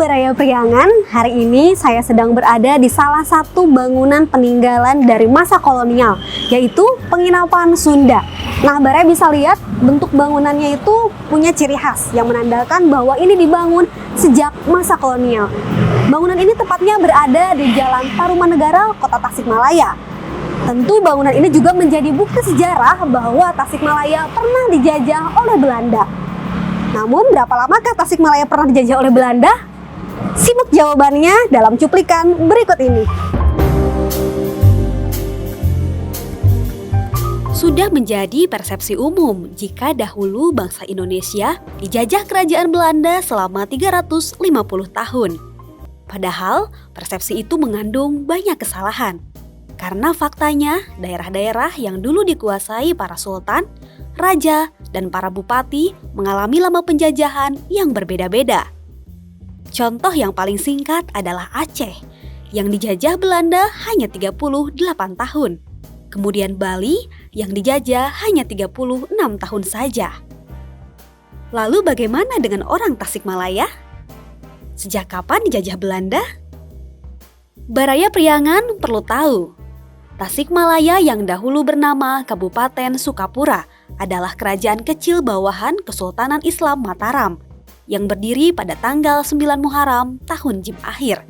Baraya Priangan, hari ini saya sedang berada di salah satu bangunan peninggalan dari masa kolonial, yaitu penginapan Sunda. Nah, Baraya bisa lihat bentuk bangunannya itu punya ciri khas yang menandakan bahwa ini dibangun sejak masa kolonial. Bangunan ini tepatnya berada di Jalan Tarumanegara, Kota Tasikmalaya. Tentu bangunan ini juga menjadi bukti sejarah bahwa Tasikmalaya pernah dijajah oleh Belanda. Namun, berapa lamakah Tasikmalaya pernah dijajah oleh Belanda? Simak jawabannya dalam cuplikan berikut ini. Sudah menjadi persepsi umum jika dahulu bangsa Indonesia dijajah kerajaan Belanda selama 350 tahun. Padahal, persepsi itu mengandung banyak kesalahan. Karena faktanya, daerah-daerah yang dulu dikuasai para sultan, raja, dan para bupati mengalami lama penjajahan yang berbeda-beda. Contoh yang paling singkat adalah Aceh, yang dijajah Belanda hanya 38 tahun. Kemudian Bali, yang dijajah hanya 36 tahun saja. Lalu bagaimana dengan orang Tasikmalaya? Sejak kapan dijajah Belanda? Baraya Priangan perlu tahu, Tasikmalaya yang dahulu bernama Kabupaten Sukapura adalah kerajaan kecil bawahan Kesultanan Islam Mataram yang berdiri pada tanggal 9 Muharram tahun Jim Akhir,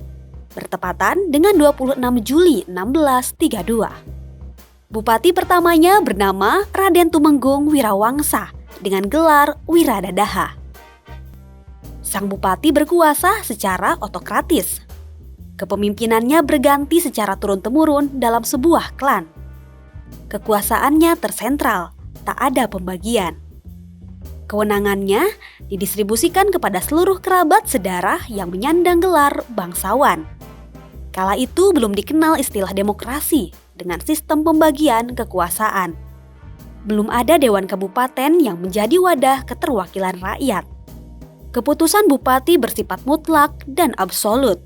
bertepatan dengan 26 Juli 1632. Bupati pertamanya bernama Raden Tumenggung Wirawangsa dengan gelar Wiradadaha. Sang bupati berkuasa secara otokratis. Kepemimpinannya berganti secara turun-temurun dalam sebuah klan. Kekuasaannya tersentral, tak ada pembagian. Kewenangannya didistribusikan kepada seluruh kerabat sedarah yang menyandang gelar bangsawan. Kala itu belum dikenal istilah demokrasi dengan sistem pembagian kekuasaan. Belum ada Dewan Kabupaten yang menjadi wadah keterwakilan rakyat. Keputusan bupati bersifat mutlak dan absolut.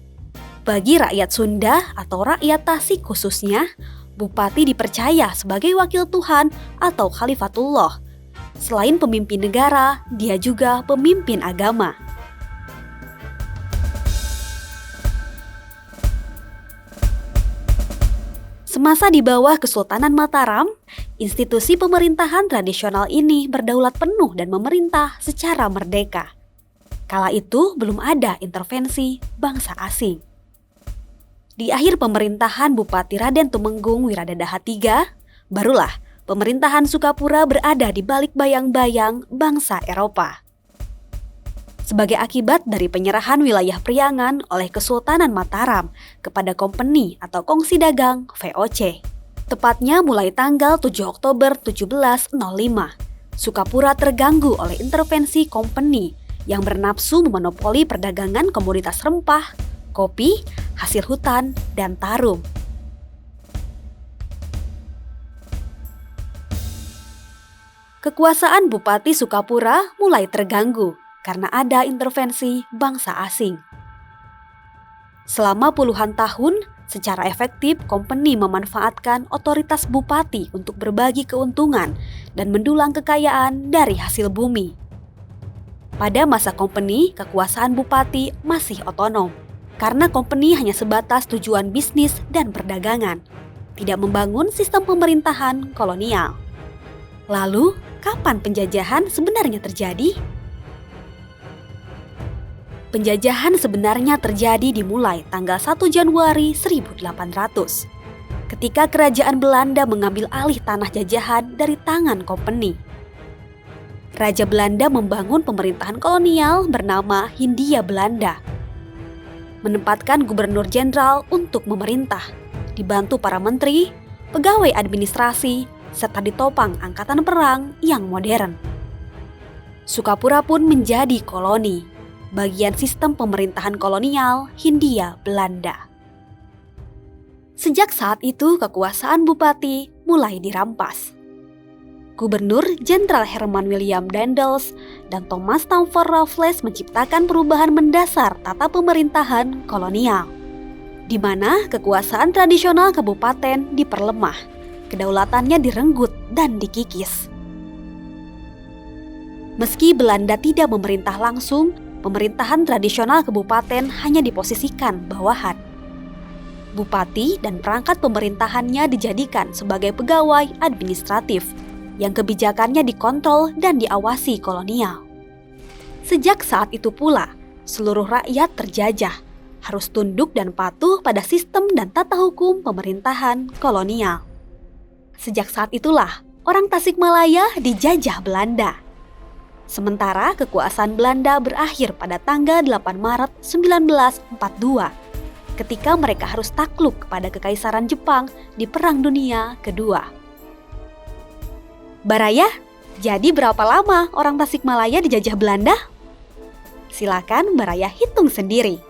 Bagi rakyat Sunda atau rakyat Tasik khususnya, bupati dipercaya sebagai wakil Tuhan atau Khalifatullah. Selain pemimpin negara, dia juga pemimpin agama. Semasa di bawah Kesultanan Mataram, institusi pemerintahan tradisional ini berdaulat penuh dan memerintah secara merdeka. Kala itu belum ada intervensi bangsa asing. Di akhir pemerintahan Bupati Raden Tumenggung Wiradadaha III, barulah pemerintahan Sukapura berada di balik bayang-bayang bangsa Eropa. Sebagai akibat dari penyerahan wilayah Priangan oleh Kesultanan Mataram kepada Kompeni atau Kongsi Dagang VOC, tepatnya mulai tanggal 7 Oktober 1705, Sukapura terganggu oleh intervensi Kompeni yang bernafsu memonopoli perdagangan komoditas rempah, kopi, hasil hutan, dan tarum. Kekuasaan Bupati Sukapura mulai terganggu karena ada intervensi bangsa asing. Selama puluhan tahun, secara efektif Kompeni memanfaatkan otoritas bupati untuk berbagi keuntungan dan mendulang kekayaan dari hasil bumi. Pada masa Kompeni, kekuasaan bupati masih otonom. Karena Kompeni hanya sebatas tujuan bisnis dan perdagangan, tidak membangun sistem pemerintahan kolonial. Lalu, kapan penjajahan sebenarnya terjadi? Penjajahan sebenarnya terjadi dimulai tanggal 1 Januari 1800, ketika kerajaan Belanda mengambil alih tanah jajahan dari tangan Kompeni. Raja Belanda membangun pemerintahan kolonial bernama Hindia Belanda, menempatkan gubernur jenderal untuk memerintah, dibantu para menteri, pegawai administrasi, serta ditopang angkatan perang yang modern. Sukapura pun menjadi koloni, bagian sistem pemerintahan kolonial Hindia Belanda. Sejak saat itu kekuasaan bupati mulai dirampas. Gubernur Jenderal Herman William Daendels dan Thomas Stamford Raffles menciptakan perubahan mendasar tata pemerintahan kolonial, di mana kekuasaan tradisional kabupaten diperlemah, kedaulatannya direnggut dan dikikis. Meski Belanda tidak memerintah langsung, pemerintahan tradisional kabupaten hanya diposisikan bawahan. Bupati dan perangkat pemerintahannya dijadikan sebagai pegawai administratif yang kebijakannya dikontrol dan diawasi kolonial. Sejak saat itu pula, seluruh rakyat terjajah, harus tunduk dan patuh pada sistem dan tata hukum pemerintahan kolonial. Sejak saat itulah, orang Tasikmalaya dijajah Belanda. Sementara kekuasaan Belanda berakhir pada tanggal 8 Maret 1942, ketika mereka harus takluk kepada Kekaisaran Jepang di Perang Dunia Kedua. Baraya, jadi berapa lama orang Tasikmalaya dijajah Belanda? Silakan Baraya hitung sendiri.